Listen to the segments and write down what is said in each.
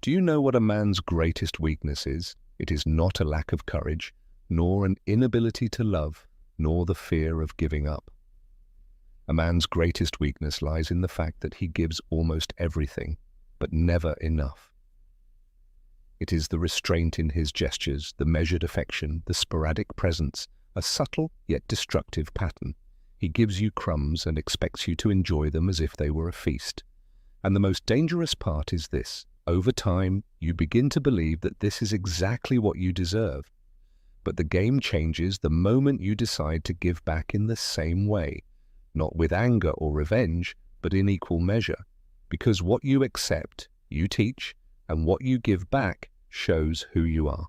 Do you know what a man's greatest weakness is? It is not a lack of courage, nor an inability to love, nor the fear of giving up. A man's greatest weakness lies in the fact that he gives almost everything, but never enough. It is the restraint in his gestures, the measured affection, the sporadic presence, a subtle yet destructive pattern. He gives you crumbs and expects you to enjoy them as if they were a feast. And the most dangerous part is this. Over time, you begin to believe that this is exactly what you deserve. But the game changes the moment you decide to give back in the same way, not with anger or revenge, but in equal measure. Because what you accept, you teach, and what you give back shows who you are.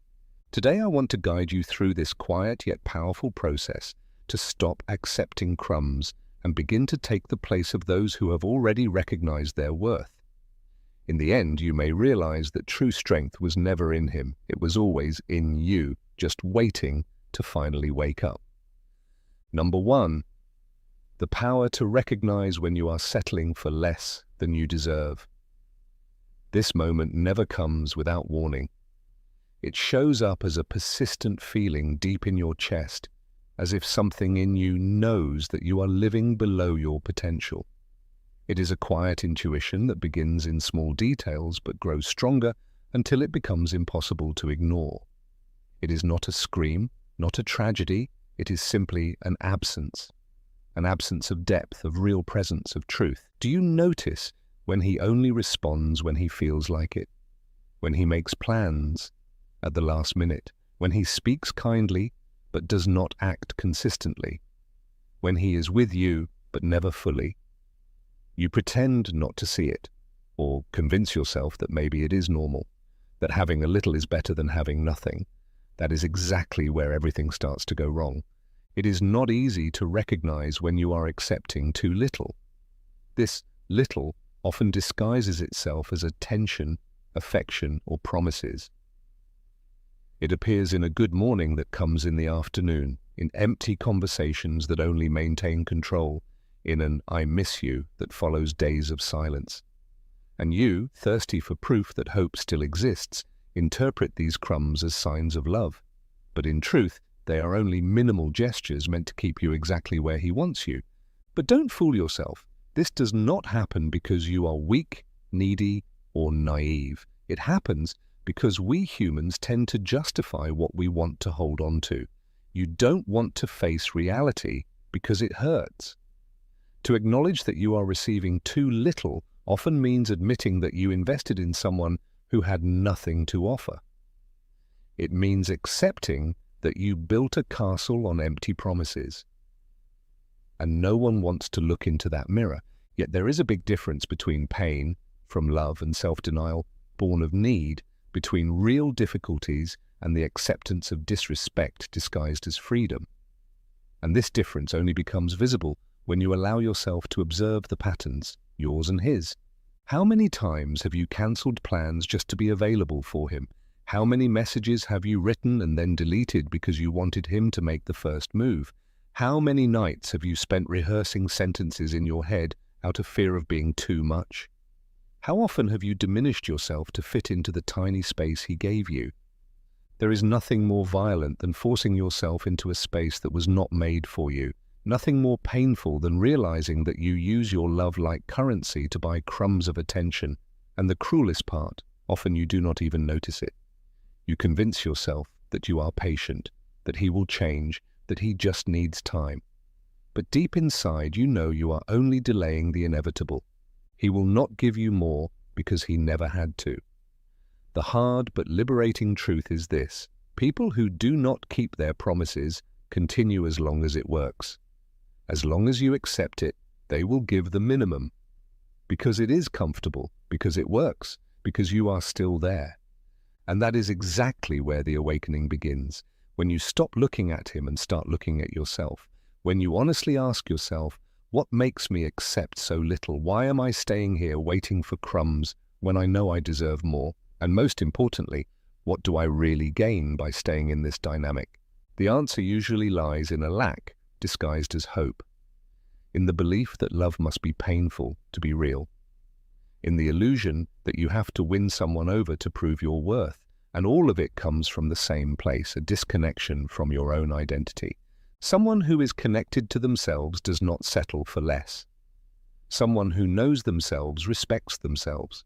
Today I want to guide you through this quiet yet powerful process to stop accepting crumbs and begin to take the place of those who have already recognized their worth. In the end, you may realize that true strength was never in him. It was always in you, just waiting to finally wake up. Number 1, the power to recognize when you are settling for less than you deserve. This moment never comes without warning. It shows up as a persistent feeling deep in your chest, as if something in you knows that you are living below your potential. It is a quiet intuition that begins in small details but grows stronger until it becomes impossible to ignore. It is not a scream, not a tragedy, it is simply an absence of depth, of real presence, of truth. Do you notice when he only responds when he feels like it? When he makes plans at the last minute? When he speaks kindly but does not act consistently? When he is with you but never fully? You pretend not to see it, or convince yourself that maybe it is normal, that having a little is better than having nothing. That is exactly where everything starts to go wrong. It is not easy to recognize when you are accepting too little. This little often disguises itself as attention, affection, or promises. It appears in a good morning that comes in the afternoon, in empty conversations that only maintain control, in an "I miss you" that follows days of silence. And you, thirsty for proof that hope still exists, interpret these crumbs as signs of love. But in truth, they are only minimal gestures meant to keep you exactly where he wants you. But don't fool yourself. This does not happen because you are weak, needy, or naive. It happens because we humans tend to justify what we want to hold on to. You don't want to face reality because it hurts. To acknowledge that you are receiving too little often means admitting that you invested in someone who had nothing to offer. It means accepting that you built a castle on empty promises. And no one wants to look into that mirror. Yet there is a big difference between pain from love and self-denial born of need, between real difficulties and the acceptance of disrespect disguised as freedom. And this difference only becomes visible when you allow yourself to observe the patterns, yours and his. How many times have you cancelled plans just to be available for him? How many messages have you written and then deleted because you wanted him to make the first move? How many nights have you spent rehearsing sentences in your head out of fear of being too much? How often have you diminished yourself to fit into the tiny space he gave you? There is nothing more violent than forcing yourself into a space that was not made for you. Nothing more painful than realizing that you use your love like currency to buy crumbs of attention. And the cruelest part, often you do not even notice it. You convince yourself that you are patient, that he will change, that he just needs time. But deep inside, you know you are only delaying the inevitable. He will not give you more because he never had to. The hard but liberating truth is this: people who do not keep their promises continue as long as it works. As long as you accept it, they will give the minimum. Because it is comfortable, because it works, because you are still there. And that is exactly where the awakening begins, when you stop looking at him and start looking at yourself. When you honestly ask yourself, what makes me accept so little? Why am I staying here waiting for crumbs when I know I deserve more? And most importantly, what do I really gain by staying in this dynamic? The answer usually lies in a lack disguised as hope, in the belief that love must be painful to be real. in the illusion that you have to win someone over to prove your worth. And all of it comes from the same place, a disconnection from your own identity. Someone who is connected to themselves does not settle for less. Someone who knows themselves respects themselves.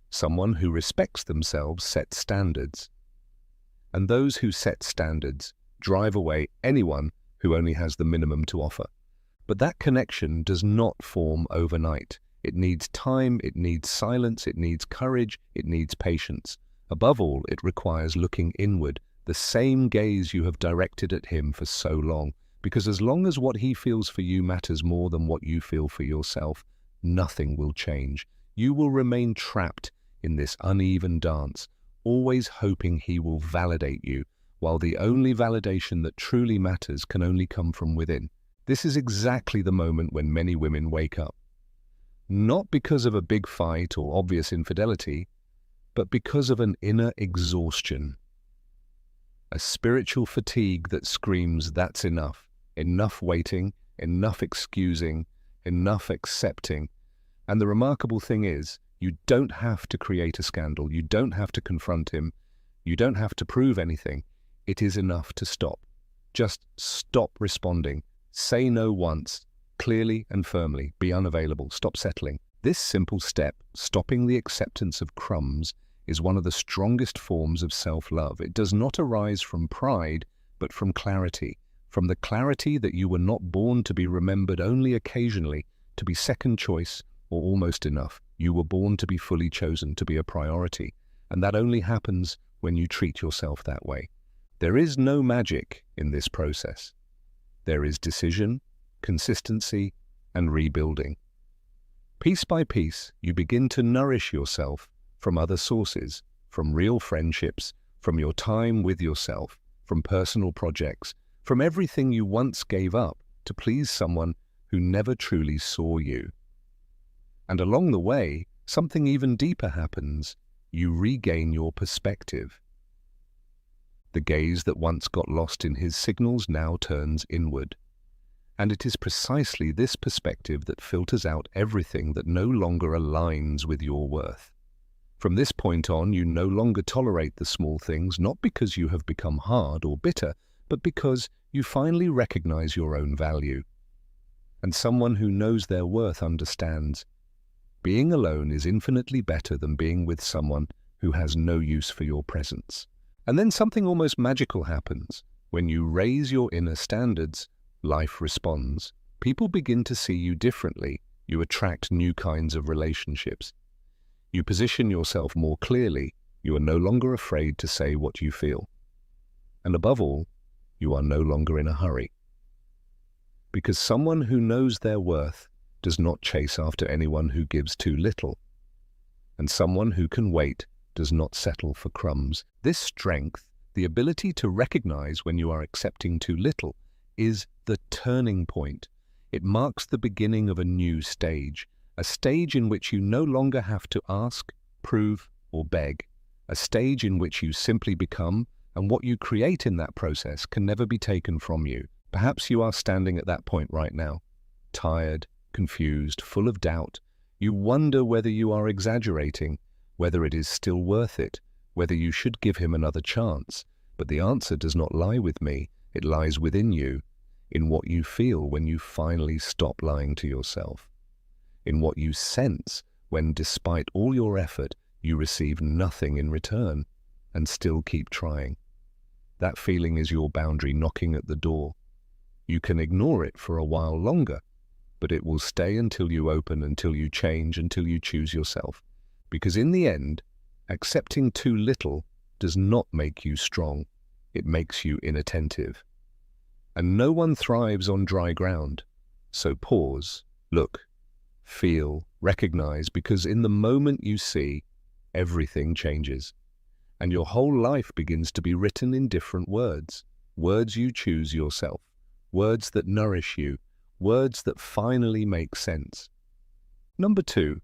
Someone who respects themselves sets standards. And those who set standards drive away anyone who only has the minimum to offer. But that connection does not form overnight. It needs time, it needs silence, it needs courage, it needs patience. Above all, it requires looking inward, the same gaze you have directed at him for so long. Because as long as what he feels for you matters more than what you feel for yourself, nothing will change. You will remain trapped in this uneven dance, always hoping he will validate you, while the only validation that truly matters can only come from within. This is exactly the moment when many women wake up. Not because of a big fight or obvious infidelity, but because of an inner exhaustion. A spiritual fatigue that screams, that's enough. Enough waiting, enough excusing, enough accepting. And the remarkable thing is, you don't have to create a scandal. You don't have to confront him. You don't have to prove anything. It is enough to stop. Just stop responding. Say no once, clearly and firmly. Be unavailable. Stop settling. This simple step, stopping the acceptance of crumbs, is one of the strongest forms of self-love. It does not arise from pride, but from clarity. From the clarity that you were not born to be remembered only occasionally, to be second choice or almost enough. You were born to be fully chosen, to be a priority. And that only happens when you treat yourself that way. There is no magic in this process. There is decision, consistency, and rebuilding. Piece by piece, you begin to nourish yourself from other sources, from real friendships, from your time with yourself, from personal projects, from everything you once gave up to please someone who never truly saw you. And along the way, something even deeper happens. You regain your perspective. The gaze that once got lost in his signals now turns inward. And it is precisely this perspective that filters out everything that no longer aligns with your worth. From this point on, you no longer tolerate the small things, not because you have become hard or bitter, but because you finally recognize your own value. And someone who knows their worth understands. Being alone is infinitely better than being with someone who has no use for your presence. And then something almost magical happens. When you raise your inner standards, life responds. People begin to see you differently. You attract new kinds of relationships. You position yourself more clearly. You are no longer afraid to say what you feel. And above all, you are no longer in a hurry. Because someone who knows their worth does not chase after anyone who gives too little. And someone who can wait does not settle for crumbs. This strength, the ability to recognize when you are accepting too little, is the turning point. It marks the beginning of a new stage, a stage in which you no longer have to ask, prove, or beg, a stage in which you simply become, and what you create in that process can never be taken from you. Perhaps you are standing at that point right now, tired, confused, full of doubt. You wonder whether you are exaggerating, whether it is still worth it, whether you should give him another chance. But the answer does not lie with me. It lies within you, in what you feel when you finally stop lying to yourself, in what you sense when, despite all your effort, you receive nothing in return and still keep trying. That feeling is your boundary knocking at the door. You can ignore it for a while longer, but it will stay until you open, until you change, until you choose yourself. Because in the end, accepting too little does not make you strong. It makes you inattentive. And no one thrives on dry ground. So pause, look, feel, recognize, because in the moment you see, everything changes. And your whole life begins to be written in different words. Words you choose yourself. Words that nourish you. Words that finally make sense. Number 2,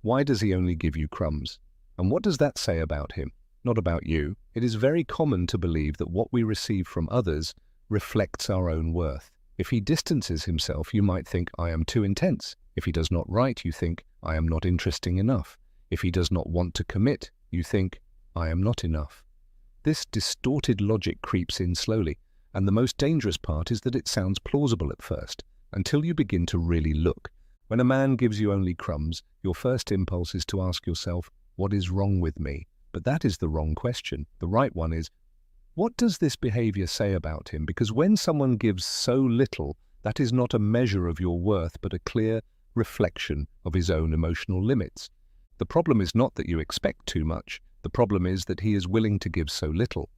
why does he only give you crumbs? And what does that say about him? Not about you. It is very common to believe that what we receive from others reflects our own worth. If he distances himself, you might think, I am too intense. If he does not write, you think, I am not interesting enough. If he does not want to commit, you think, I am not enough. This distorted logic creeps in slowly, and the most dangerous part is that it sounds plausible at first, until you begin to really look. When a man gives you only crumbs, your first impulse is to ask yourself, what is wrong with me? But that is the wrong question. The right one is, what does this behavior say about him? Because when someone gives so little, that is not a measure of your worth, but a clear reflection of his own emotional limits. The problem is not that you expect too much. The problem is that he is willing to give so little.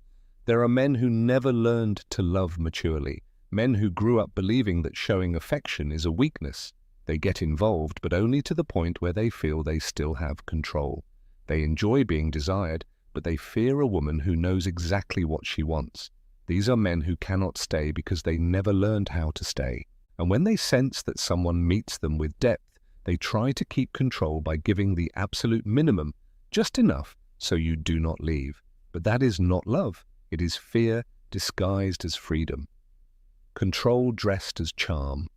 There are men who never learned to love maturely, men who grew up believing that showing affection is a weakness. They get involved, but only to the point where they feel they still have control. They enjoy being desired, but they fear a woman who knows exactly what she wants. These are men who cannot stay because they never learned how to stay. And when they sense that someone meets them with depth, they try to keep control by giving the absolute minimum, just enough so you do not leave. But that is not love. It is fear disguised as freedom. Control dressed as charm.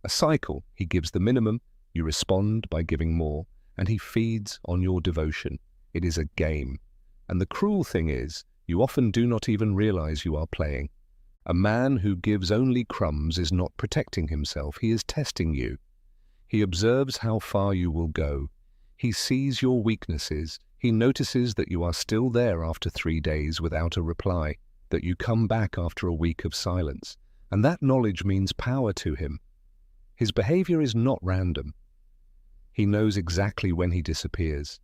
A cycle. He gives the minimum, you respond by giving more, and he feeds on your devotion. It is a game. And the cruel thing is, you often do not even realize you are playing. A man who gives only crumbs is not protecting himself, he is testing you. He observes how far you will go. He sees your weaknesses. He notices that you are still there after 3 days without a reply, that you come back after a week of silence. And that knowledge means power to him. His behavior is not random. He knows exactly when he disappears.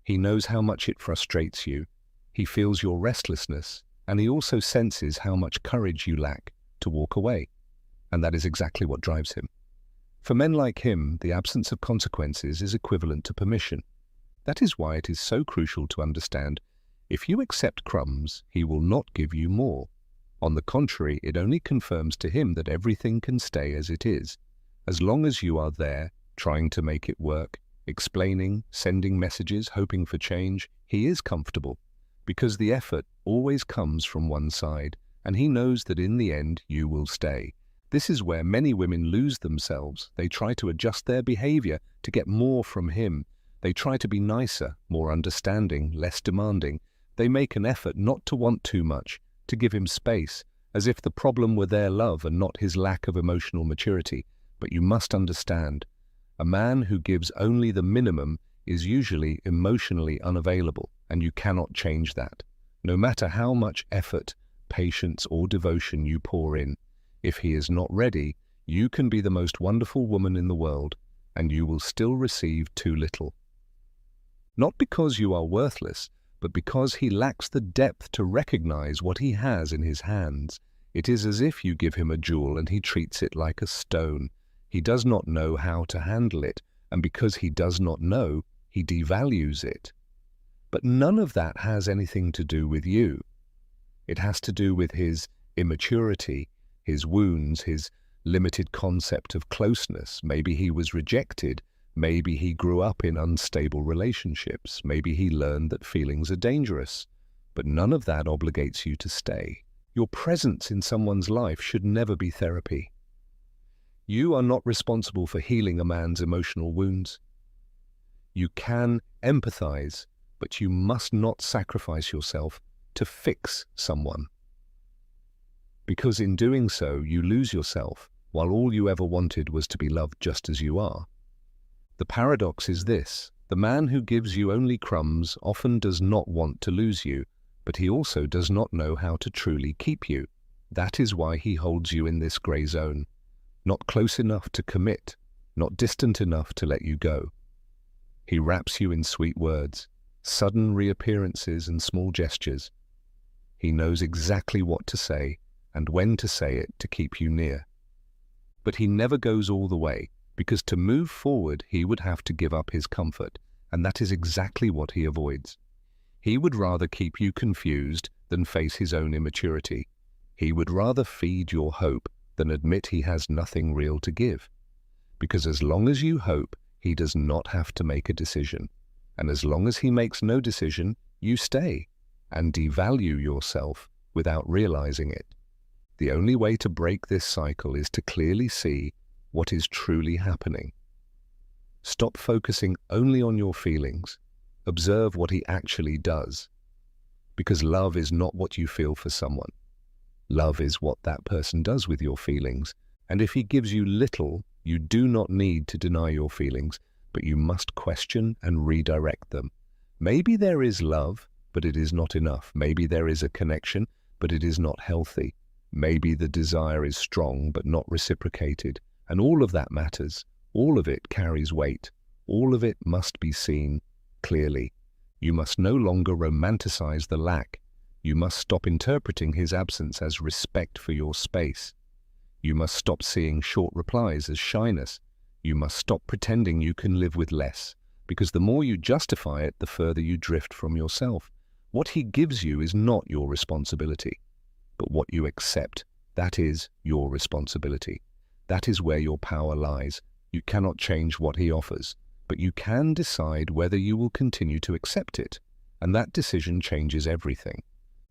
He knows how much it frustrates you. He feels your restlessness, and he also senses how much courage you lack to walk away. And that is exactly what drives him. For men like him, the absence of consequences is equivalent to permission. That is why it is so crucial to understand, if you accept crumbs, he will not give you more. On the contrary, it only confirms to him that everything can stay as it is. As long as you are there, trying to make it work, explaining, sending messages, hoping for change, he is comfortable, because the effort always comes from one side, and he knows that in the end you will stay. This is where many women lose themselves. They try to adjust their behavior to get more from him. They try to be nicer, more understanding, less demanding. They make an effort not to want too much, to give him space, as if the problem were their love and not his lack of emotional maturity. But you must understand, a man who gives only the minimum is usually emotionally unavailable, and you cannot change that. No matter how much effort, patience, or devotion you pour in, if he is not ready, you can be the most wonderful woman in the world, and you will still receive too little. Not because you are worthless, but because he lacks the depth to recognize what he has in his hands. It is as if you give him a jewel and he treats it like a stone. He does not know how to handle it, and because he does not know, he devalues it. But none of that has anything to do with you. It has to do with his immaturity, his wounds, his limited concept of closeness. Maybe he was rejected. Maybe he grew up in unstable relationships. Maybe he learned that feelings are dangerous. But none of that obligates you to stay. Your presence in someone's life should never be therapy. You are not responsible for healing a man's emotional wounds. You can empathize, but you must not sacrifice yourself to fix someone. Because in doing so, you lose yourself, while all you ever wanted was to be loved just as you are. The paradox is this: the man who gives you only crumbs often does not want to lose you, but he also does not know how to truly keep you. That is why he holds you in this gray zone. Not close enough to commit, not distant enough to let you go. He wraps you in sweet words, sudden reappearances and small gestures. He knows exactly what to say and when to say it to keep you near. But he never goes all the way, because to move forward he would have to give up his comfort, and that is exactly what he avoids. He would rather keep you confused than face his own immaturity. He would rather feed your hope than admit he has nothing real to give. Because as long as you hope, he does not have to make a decision. And as long as he makes no decision, you stay and devalue yourself without realizing it. The only way to break this cycle is to clearly see what is truly happening. Stop focusing only on your feelings. Observe what he actually does. Because love is not what you feel for someone. Love is what that person does with your feelings. And if he gives you little, you do not need to deny your feelings, but you must question and redirect them. Maybe there is love, but it is not enough. Maybe there is a connection, but it is not healthy. Maybe the desire is strong, but not reciprocated. And all of that matters. All of it carries weight. All of it must be seen clearly. You must no longer romanticize the lack. You must stop interpreting his absence as respect for your space. You must stop seeing short replies as shyness. You must stop pretending you can live with less, because the more you justify it, the further you drift from yourself. What he gives you is not your responsibility, but what you accept, that is your responsibility. That is where your power lies. You cannot change what he offers, but you can decide whether you will continue to accept it, and that decision changes everything.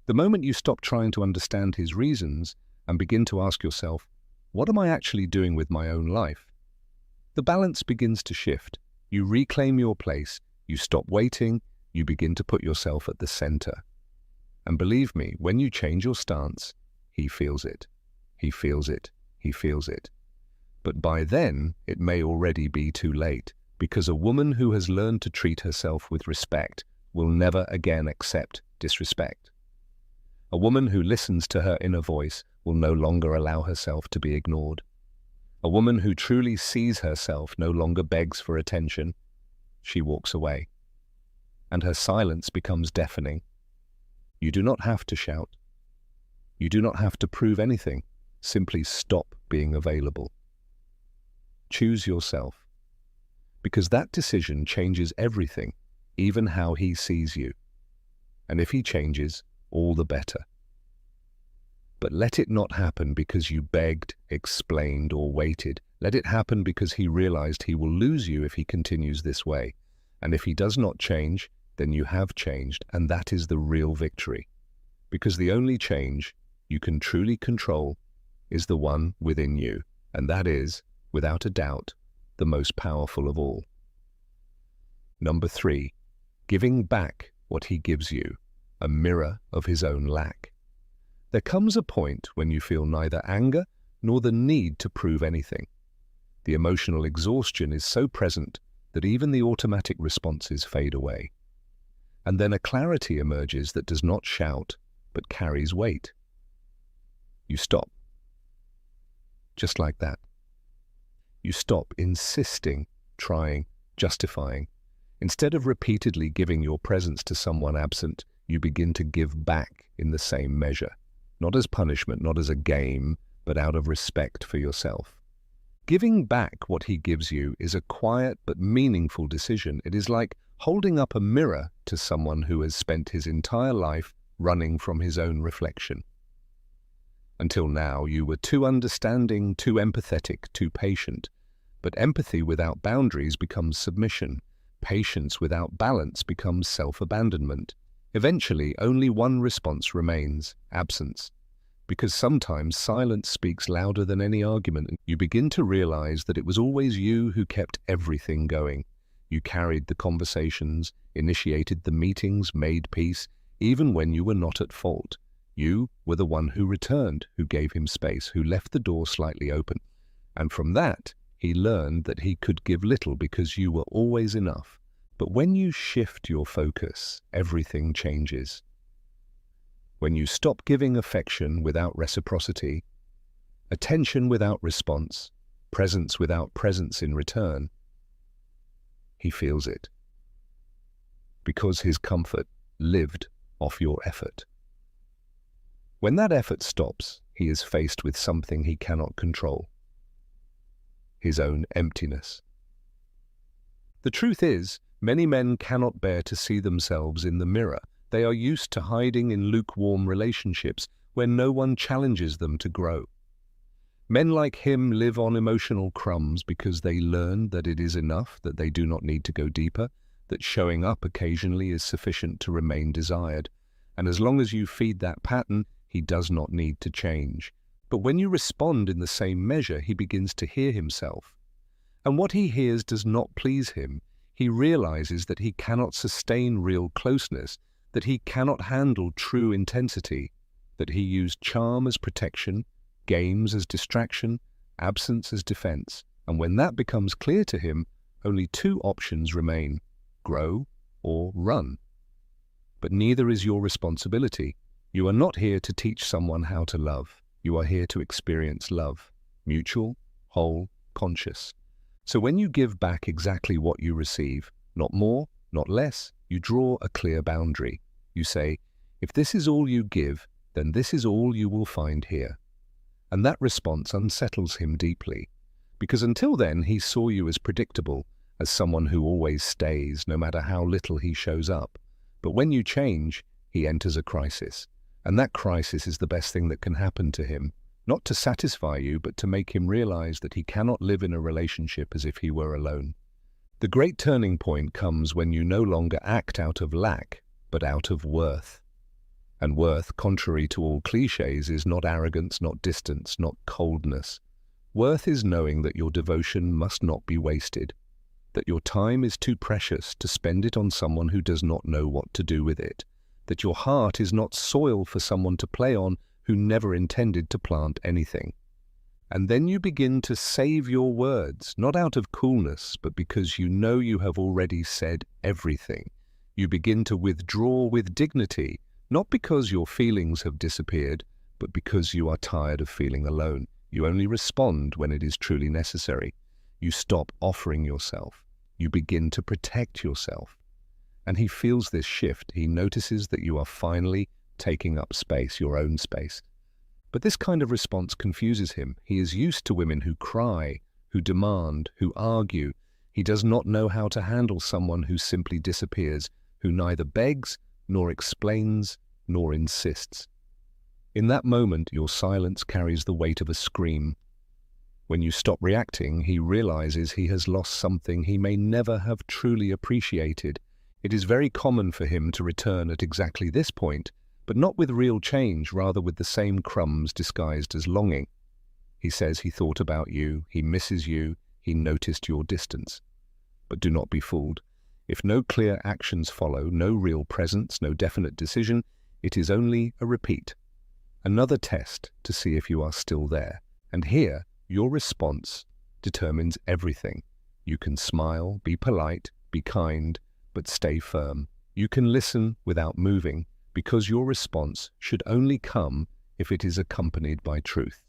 The moment you stop trying to understand his reasons and begin to ask yourself, what am I actually doing with my own life? The balance begins to shift. You reclaim your place, you stop waiting, you begin to put yourself at the center. And believe me, when you change your stance, he feels it. He feels it. He feels it. But by then, it may already be too late, because a woman who has learned to treat herself with respect will never again accept disrespect. A woman who listens to her inner voice will no longer allow herself to be ignored. A woman who truly sees herself no longer begs for attention. She walks away. And her silence becomes deafening. You do not have to shout. You do not have to prove anything. Simply stop being available. Choose yourself. Because that decision changes everything, even how he sees you. And if he changes, all the better. But let it not happen because you begged, explained, or waited. Let it happen because he realized he will lose you if he continues this way. And if he does not change, then you have changed, and that is the real victory. Because the only change you can truly control is the one within you, and that is, without a doubt, the most powerful of all. Number 3, giving back what he gives you, a mirror of his own lack. There comes a point when you feel neither anger nor the need to prove anything. The emotional exhaustion is so present that even the automatic responses fade away. And then a clarity emerges that does not shout, but carries weight. You stop. Just like that. You stop insisting, trying, justifying. Instead of repeatedly giving your presence to someone absent, you begin to give back in the same measure. Not as punishment, not as a game, but out of respect for yourself. Giving back what he gives you is a quiet but meaningful decision. It is like holding up a mirror to someone who has spent his entire life running from his own reflection. Until now, you were too understanding, too empathetic, too patient. But empathy without boundaries becomes submission. Patience without balance becomes self-abandonment. Eventually, only one response remains: absence. Because sometimes silence speaks louder than any argument. You begin to realize that it was always you who kept everything going. You carried the conversations, initiated the meetings, made peace, even when you were not at fault. You were the one who returned, who gave him space, who left the door slightly open. And from that, he learned that he could give little because you were always enough. But when you shift your focus, everything changes. When you stop giving affection without reciprocity, attention without response, presence without presence in return, he feels it. Because his comfort lived off your effort. When that effort stops, he is faced with something he cannot control: his own emptiness. The truth is, many men cannot bear to see themselves in the mirror. They are used to hiding in lukewarm relationships where no one challenges them to grow. Men like him live on emotional crumbs because they learn that it is enough, that they do not need to go deeper, that showing up occasionally is sufficient to remain desired. And as long as you feed that pattern, he does not need to change. But when you respond in the same measure, he begins to hear himself. And what he hears does not please him. He realizes that he cannot sustain real closeness, that he cannot handle true intensity, that he used charm as protection, games as distraction, absence as defense. And when that becomes clear to him, only two options remain: grow or run. But neither is your responsibility. You are not here to teach someone how to love. You are here to experience love, mutual, whole, conscious. So when you give back exactly what you receive, not more, not less, you draw a clear boundary. You say, if this is all you give, then this is all you will find here. And that response unsettles him deeply, because until then he saw you as predictable, as someone who always stays, no matter how little he shows up. But when you change, he enters a crisis. And that crisis is the best thing that can happen to him, not to satisfy you, but to make him realize that he cannot live in a relationship as if he were alone. The great turning point comes when you no longer act out of lack, but out of worth. And worth, contrary to all cliches, is not arrogance, not distance, not coldness. Worth is knowing that your devotion must not be wasted, that your time is too precious to spend it on someone who does not know what to do with it, that your heart is not soil for someone to play on who never intended to plant anything. And then you begin to save your words, not out of coolness, but because you know you have already said everything. You begin to withdraw with dignity, not because your feelings have disappeared, but because you are tired of feeling alone. You only respond when it is truly necessary. You stop offering yourself. You begin to protect yourself. And he feels this shift. He notices that you are finally taking up space, your own space. But this kind of response confuses him. He is used to women who cry, who demand, who argue. He does not know how to handle someone who simply disappears, who neither begs, nor explains, nor insists. In that moment, your silence carries the weight of a scream. When you stop reacting, he realizes he has lost something he may never have truly appreciated. It is very common for him to return at exactly this point, but not with real change, rather with the same crumbs disguised as longing. He says he thought about you, he misses you, he noticed your distance. But do not be fooled. If no clear actions follow, no real presence, no definite decision, it is only a repeat. Another test to see if you are still there. And here, your response determines everything. You can smile, be polite, be kind, but stay firm. You can listen without moving, because your response should only come if it is accompanied by truth.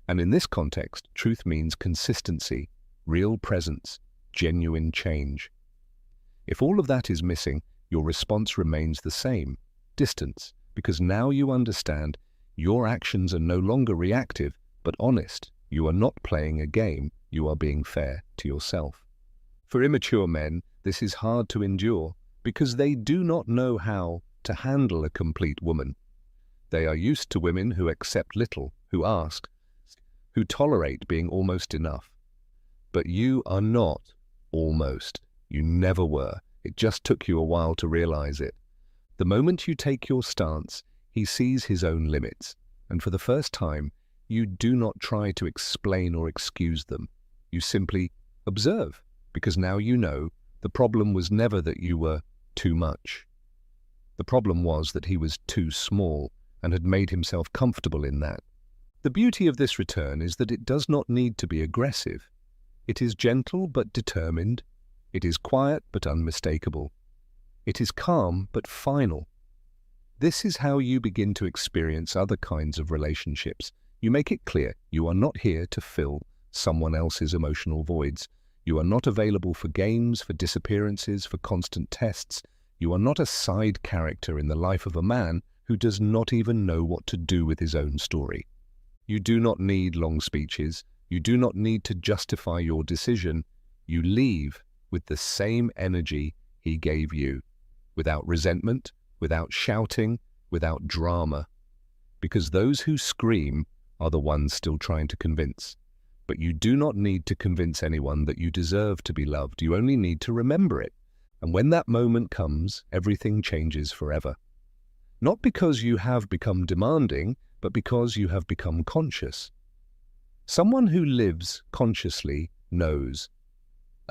And in this context, truth means consistency, real presence, genuine change. If all of that is missing, your response remains the same, distance, because now you understand your actions are no longer reactive, but honest. You are not playing a game, you are being fair to yourself. For immature men, this is hard to endure because they do not know how to handle a complete woman. They are used to women who accept little, who ask, who tolerate being almost enough. But you are not almost. You never were. It just took you a while to realize it. The moment you take your stance, he sees his own limits, and for the first time, you do not try to explain or excuse them. You simply observe, because now you know the problem was never that you were too much. The problem was that he was too small and had made himself comfortable in that. The beauty of this return is that it does not need to be aggressive. It is gentle but determined. It is quiet but unmistakable. It is calm but final. This is how you begin to experience other kinds of relationships. You make it clear you are not here to fill someone else's emotional voids. You are not available for games, for disappearances, for constant tests. You are not a side character in the life of a man who does not even know what to do with his own story. You do not need long speeches. You do not need to justify your decision. You leave with the same energy he gave you, without resentment, without shouting, without drama. Because those who scream are the ones still trying to convince. But you do not need to convince anyone that you deserve to be loved. You only need to remember it. And when that moment comes, everything changes forever. Not because you have become demanding, but because you have become conscious. Someone who lives consciously knows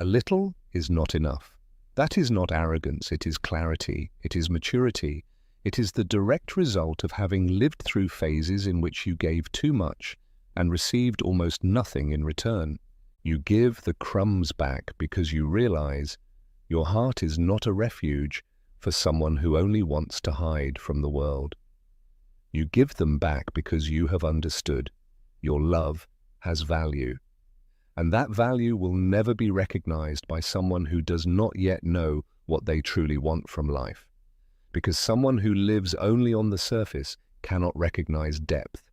A little is not enough. That is not arrogance, it is clarity, it is maturity. It is the direct result of having lived through phases in which you gave too much and received almost nothing in return. You give the crumbs back because you realize your heart is not a refuge for someone who only wants to hide from the world. You give them back because you have understood your love has value. And that value will never be recognized by someone who does not yet know what they truly want from life. Because someone who lives only on the surface cannot recognize depth.